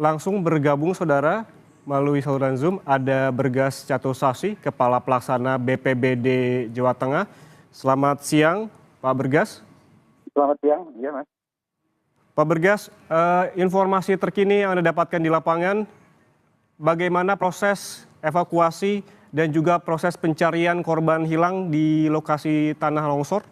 Langsung bergabung saudara melalui saluran Zoom ada Bergas Chatosasi, Kepala Pelaksana BPBD Jawa Tengah. Selamat siang Pak Bergas. Selamat siang, iya Mas. Pak Bergas, informasi terkini yang Anda dapatkan di lapangan, bagaimana proses evakuasi dan juga proses pencarian korban hilang di lokasi tanah longsor?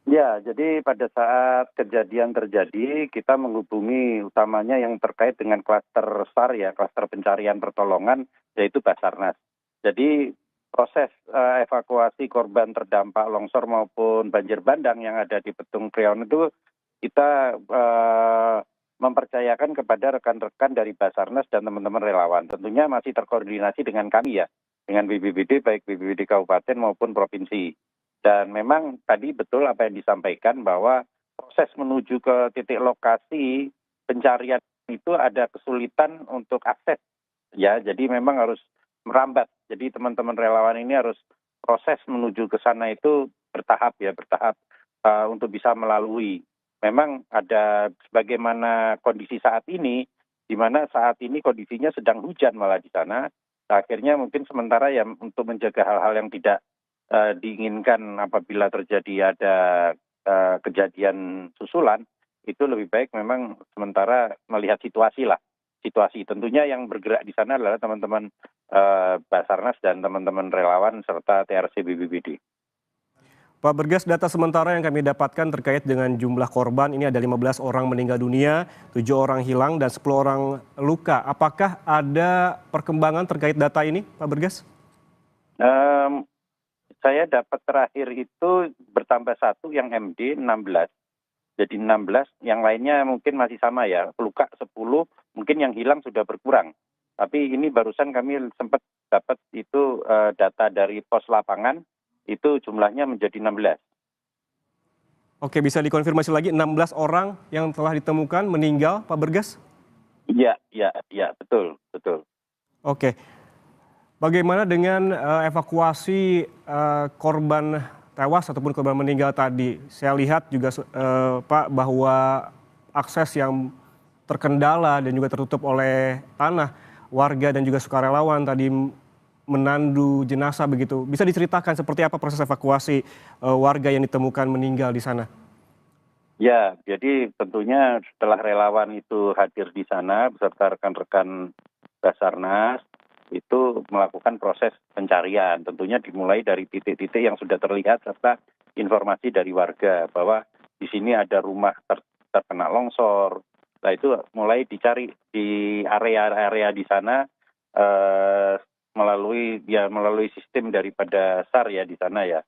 Ya, jadi pada saat kejadian terjadi, kita menghubungi utamanya yang terkait dengan klaster SAR ya, klaster pencarian pertolongan, yaitu Basarnas. Jadi proses evakuasi korban terdampak longsor maupun banjir bandang yang ada di Petung Kriaun itu kita mempercayakan kepada rekan-rekan dari Basarnas dan teman-teman relawan. Tentunya masih terkoordinasi dengan kami ya, dengan BPBD, baik BPBD Kabupaten maupun Provinsi. Dan memang tadi betul apa yang disampaikan bahwa proses menuju ke titik lokasi pencarian itu ada kesulitan untuk akses ya, jadi memang harus merambat. Jadi teman-teman relawan ini harus proses menuju ke sana itu bertahap ya, bertahap untuk bisa melalui. Memang ada sebagaimana kondisi saat ini, di mana saat ini kondisinya sedang hujan malah di sana. Akhirnya mungkin sementara ya untuk menjaga hal-hal yang tidak diinginkan apabila terjadi ada kejadian susulan, itu lebih baik memang sementara melihat situasi lah. Situasi tentunya yang bergerak di sana adalah teman-teman Basarnas dan teman-teman relawan serta TRC BPBD. Pak Bergas, data sementara yang kami dapatkan terkait dengan jumlah korban, ini ada 15 orang meninggal dunia, 7 orang hilang dan 10 orang luka. Apakah ada perkembangan terkait data ini, Pak Bergas? Saya dapat terakhir itu bertambah satu yang MD 16. Jadi 16, yang lainnya mungkin masih sama ya, luka 10, mungkin yang hilang sudah berkurang. Tapi ini barusan kami sempat dapat itu data dari pos lapangan, itu jumlahnya menjadi 16. Oke, bisa dikonfirmasi lagi 16 orang yang telah ditemukan meninggal, Pak Bergas? Iya, betul, betul. Oke. Bagaimana dengan evakuasi korban tewas ataupun korban meninggal tadi? Saya lihat juga Pak bahwa akses yang terkendala dan juga tertutup oleh tanah, warga dan juga sukarelawan tadi menandu jenazah begitu. Bisa diceritakan seperti apa proses evakuasi warga yang ditemukan meninggal di sana? Ya, jadi tentunya setelah relawan itu hadir di sana beserta rekan-rekan Basarnas, itu melakukan proses pencarian. Tentunya dimulai dari titik-titik yang sudah terlihat serta informasi dari warga bahwa di sini ada rumah terkena longsor. Nah itu mulai dicari di area-area di sana melalui sistem daripada SAR ya di sana ya.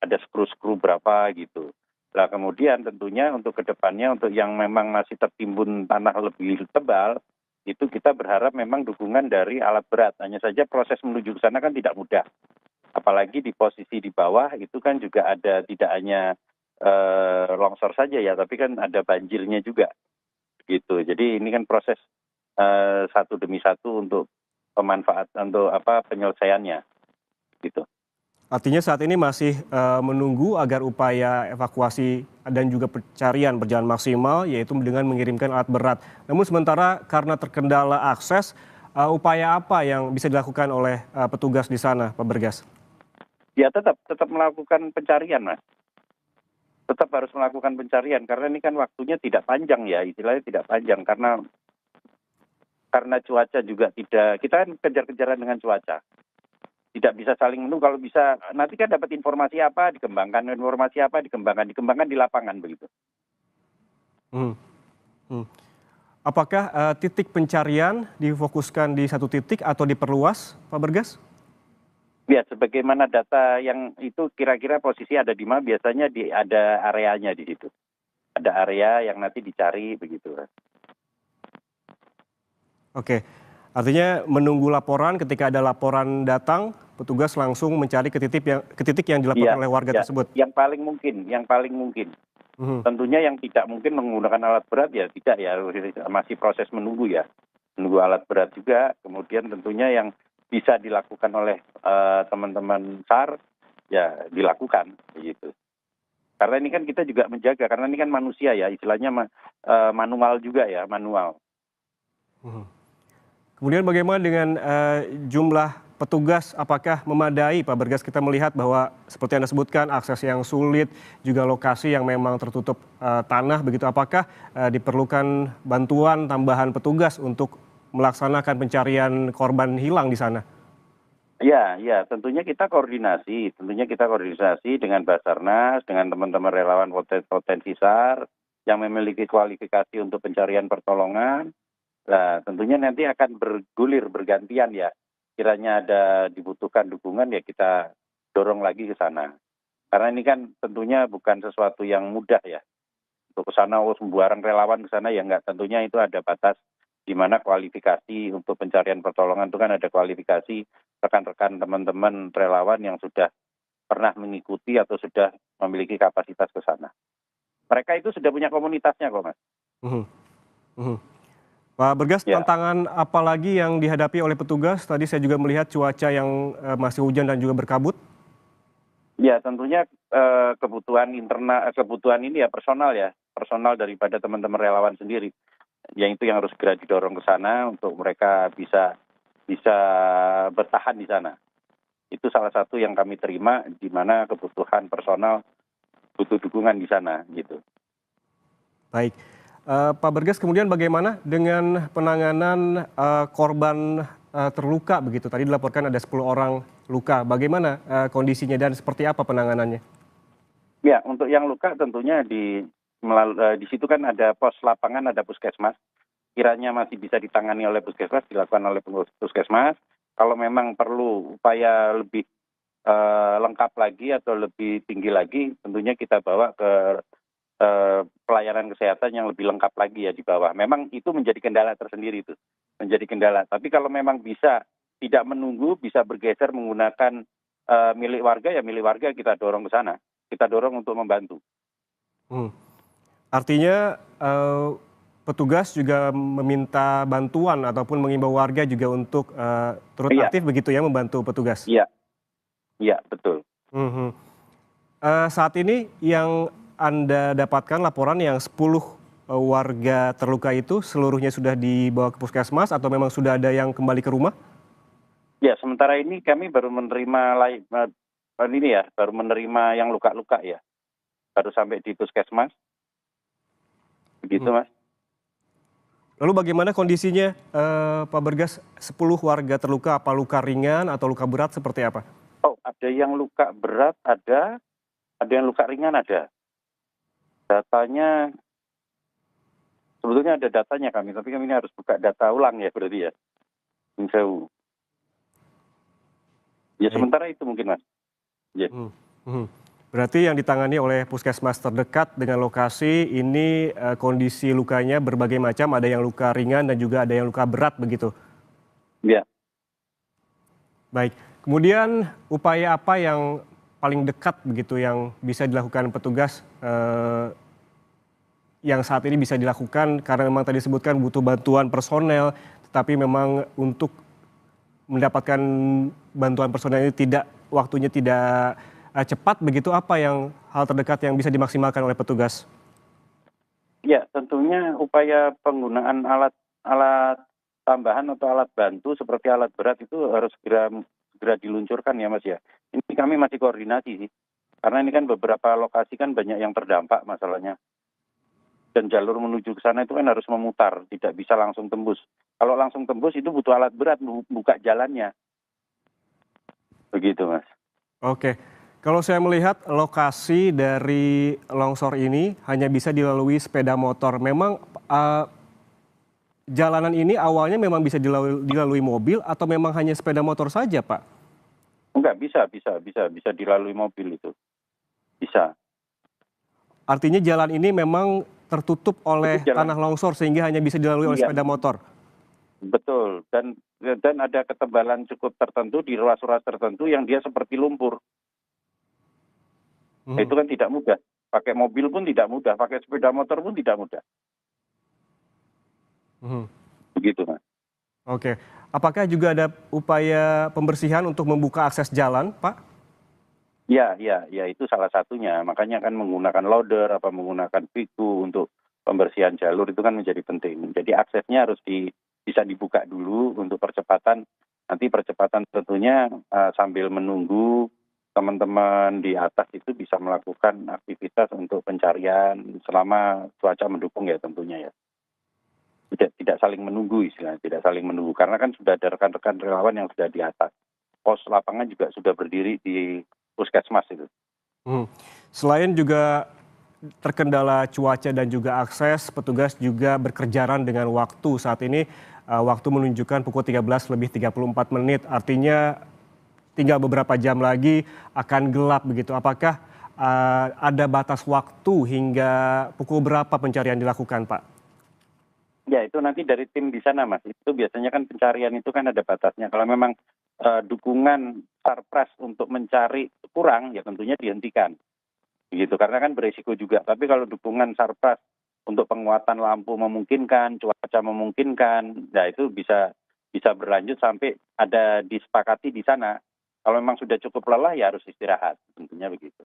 Ada skru-skru berapa gitu. Nah kemudian tentunya untuk kedepannya untuk yang memang masih tertimbun tanah lebih tebal, itu kita berharap memang dukungan dari alat berat. Hanya saja proses menuju ke sana kan tidak mudah. Apalagi di posisi di bawah itu kan juga ada tidak hanya longsor saja ya, tapi kan ada banjirnya juga. Gitu. Jadi ini kan proses satu demi satu untuk penyelesaiannya. Gitu. Artinya saat ini masih menunggu agar upaya evakuasi dan juga pencarian berjalan maksimal, yaitu dengan mengirimkan alat berat. Namun sementara karena terkendala akses, upaya apa yang bisa dilakukan oleh petugas di sana, Pak Bergas? Ya tetap melakukan pencarian, Mas. Tetap harus melakukan pencarian karena ini kan waktunya tidak panjang ya, istilahnya tidak panjang karena cuaca juga tidak, kita kan kejar-kejaran dengan cuaca. Tidak bisa saling menunggu, kalau bisa nanti kan dapat informasi apa dikembangkan di lapangan begitu. Apakah titik pencarian difokuskan di satu titik atau diperluas, Pak Bergas? Ya, sebagaimana data yang itu kira-kira posisi ada di mana, biasanya ada areanya di situ. Ada area yang nanti dicari begitu. Oke, artinya menunggu laporan, ketika ada laporan datang, petugas langsung mencari ke titik yang dilaporkan oleh warga tersebut. Yang paling mungkin. Tentunya yang tidak mungkin menggunakan alat berat ya tidak ya, masih proses menunggu ya. Menunggu alat berat juga, kemudian tentunya yang bisa dilakukan oleh teman-teman SAR ya dilakukan begitu. Karena ini kan kita juga menjaga, karena ini kan manusia ya, istilahnya manual juga ya, manual. Mhm. Kemudian bagaimana dengan jumlah petugas, apakah memadai Pak Bergas? Kita melihat bahwa seperti Anda sebutkan akses yang sulit, juga lokasi yang memang tertutup tanah begitu. Apakah diperlukan bantuan tambahan petugas untuk melaksanakan pencarian korban hilang di sana? Ya, ya, tentunya kita koordinasi dengan Basarnas, dengan teman-teman relawan potensi SAR yang memiliki kualifikasi untuk pencarian pertolongan. Nah, tentunya nanti akan bergulir bergantian ya. Kiranya ada dibutuhkan dukungan ya kita dorong lagi ke sana. Karena ini kan tentunya bukan sesuatu yang mudah ya. Untuk ke sana, sembarang relawan ke sana ya enggak. Tentunya itu ada batas di mana kualifikasi untuk pencarian pertolongan itu kan ada kualifikasi rekan-rekan teman-teman relawan yang sudah pernah mengikuti atau sudah memiliki kapasitas ke sana. Mereka itu sudah punya komunitasnya kok, Mas. Mhm, mhm. Pak Bergas, Ya, tantangan apa lagi yang dihadapi oleh petugas? Tadi saya juga melihat cuaca yang masih hujan dan juga berkabut. ya tentunya kebutuhan internal, kebutuhan ini ya personal daripada teman-teman relawan sendiri. Yang itu yang harus segera didorong ke sana untuk mereka bisa bisa bertahan di sana. Itu salah satu yang kami terima di mana kebutuhan personal butuh dukungan di sana gitu. Baik. Pak Bergas, kemudian bagaimana dengan penanganan korban terluka begitu? Tadi dilaporkan ada 10 orang luka. Bagaimana kondisinya dan seperti apa penanganannya? Ya, untuk yang luka tentunya di situ kan ada pos lapangan, ada puskesmas. Kiranya masih bisa ditangani oleh puskesmas, dilakukan oleh puskesmas. Kalau memang perlu upaya lebih lengkap lagi atau lebih tinggi lagi, tentunya kita bawa ke pelayanan kesehatan yang lebih lengkap lagi ya di bawah. Memang itu menjadi kendala tersendiri itu, menjadi kendala. Tapi kalau memang bisa tidak menunggu, bisa bergeser menggunakan milik warga, ya milik warga kita dorong ke sana. Kita dorong untuk membantu. Hmm. Artinya petugas juga meminta bantuan ataupun mengimbau warga juga untuk turut Iya, aktif begitu ya membantu petugas. iya, iya, betul. Mhm. Saat ini yang Anda dapatkan laporan yang 10 warga terluka itu seluruhnya sudah dibawa ke puskesmas atau memang sudah ada yang kembali ke rumah? Ya, sementara ini kami baru menerima ini ya, baru menerima yang luka-luka ya. Baru sampai di puskesmas, begitu Mhm. Mas. Lalu bagaimana kondisinya, Pak Bergas, 10 warga terluka, apa luka ringan atau luka berat seperti apa? Oh, ada yang luka berat, ada yang luka ringan ada. Datanya, sebetulnya ada datanya kami, tapi kami ini harus buka data ulang ya berarti ya. Nyun sewu. Ya Baik. sementara itu mungkin Mas. Ya. Mhm, mhm. Berarti yang ditangani oleh puskesmas terdekat dengan lokasi ini, kondisi lukanya berbagai macam, ada yang luka ringan dan juga ada yang luka berat begitu? Ya. Baik, kemudian upaya apa yang paling dekat begitu yang bisa dilakukan petugas, yang saat ini bisa dilakukan karena memang tadi disebutkan butuh bantuan personel, tetapi memang untuk mendapatkan bantuan personel ini waktunya tidak, cepat begitu, apa yang hal terdekat yang bisa dimaksimalkan oleh petugas? Ya, tentunya upaya penggunaan alat alat tambahan atau alat bantu seperti alat berat itu harus segera segera diluncurkan ya Mas ya. Ini kami masih koordinasi sih. Karena ini kan beberapa lokasi kan banyak yang terdampak masalahnya. Dan jalur menuju ke sana itu kan harus memutar, tidak bisa langsung tembus. Kalau langsung tembus itu butuh alat berat buka jalannya. Begitu Mas. Oke, kalau saya melihat lokasi dari longsor ini hanya bisa dilalui sepeda motor. Memang, jalanan ini awalnya memang bisa dilalui mobil atau memang hanya sepeda motor saja, Pak? Enggak, bisa dilalui mobil itu. Bisa. Artinya jalan ini memang tertutup Itu oleh jalan, tanah longsor sehingga hanya bisa dilalui oleh iya, sepeda motor? betul. Dan ada ketebalan cukup tertentu di ruas-ruas tertentu yang dia seperti lumpur. Mhm, Itu kan tidak mudah. Pakai mobil pun tidak mudah, pakai sepeda motor pun tidak mudah. mhm. Begitu Mas. Oke. Apakah juga ada upaya pembersihan untuk membuka akses jalan, Pak? Ya, ya, ya itu salah satunya. Makanya kan menggunakan loader, apa menggunakan piku untuk pembersihan jalur itu kan menjadi penting. Jadi aksesnya harus bisa dibuka dulu untuk percepatan. Nanti percepatan tentunya sambil menunggu teman-teman di atas itu bisa melakukan aktivitas untuk pencarian selama cuaca mendukung ya tentunya ya. Tidak saling menunggu istilahnya, tidak saling menunggu. Karena kan sudah ada rekan-rekan relawan yang sudah di atas. Pos lapangan juga sudah berdiri di puskesmas itu. Selain juga terkendala cuaca dan juga akses, petugas juga berkejaran dengan waktu. Saat ini waktu menunjukkan pukul 13:34, artinya tinggal beberapa jam lagi akan gelap begitu. Apakah ada batas waktu hingga pukul berapa pencarian dilakukan, Pak? Ya itu nanti dari tim di sana Mas, itu biasanya kan pencarian itu kan ada batasnya. Kalau memang dukungan Sarpras untuk mencari kurang, ya tentunya dihentikan. Gitu, karena kan beresiko juga. Tapi kalau dukungan Sarpras untuk penguatan lampu memungkinkan, cuaca memungkinkan, ya itu bisa berlanjut sampai ada disepakati di sana. Kalau memang sudah cukup lelah ya harus istirahat, tentunya begitu.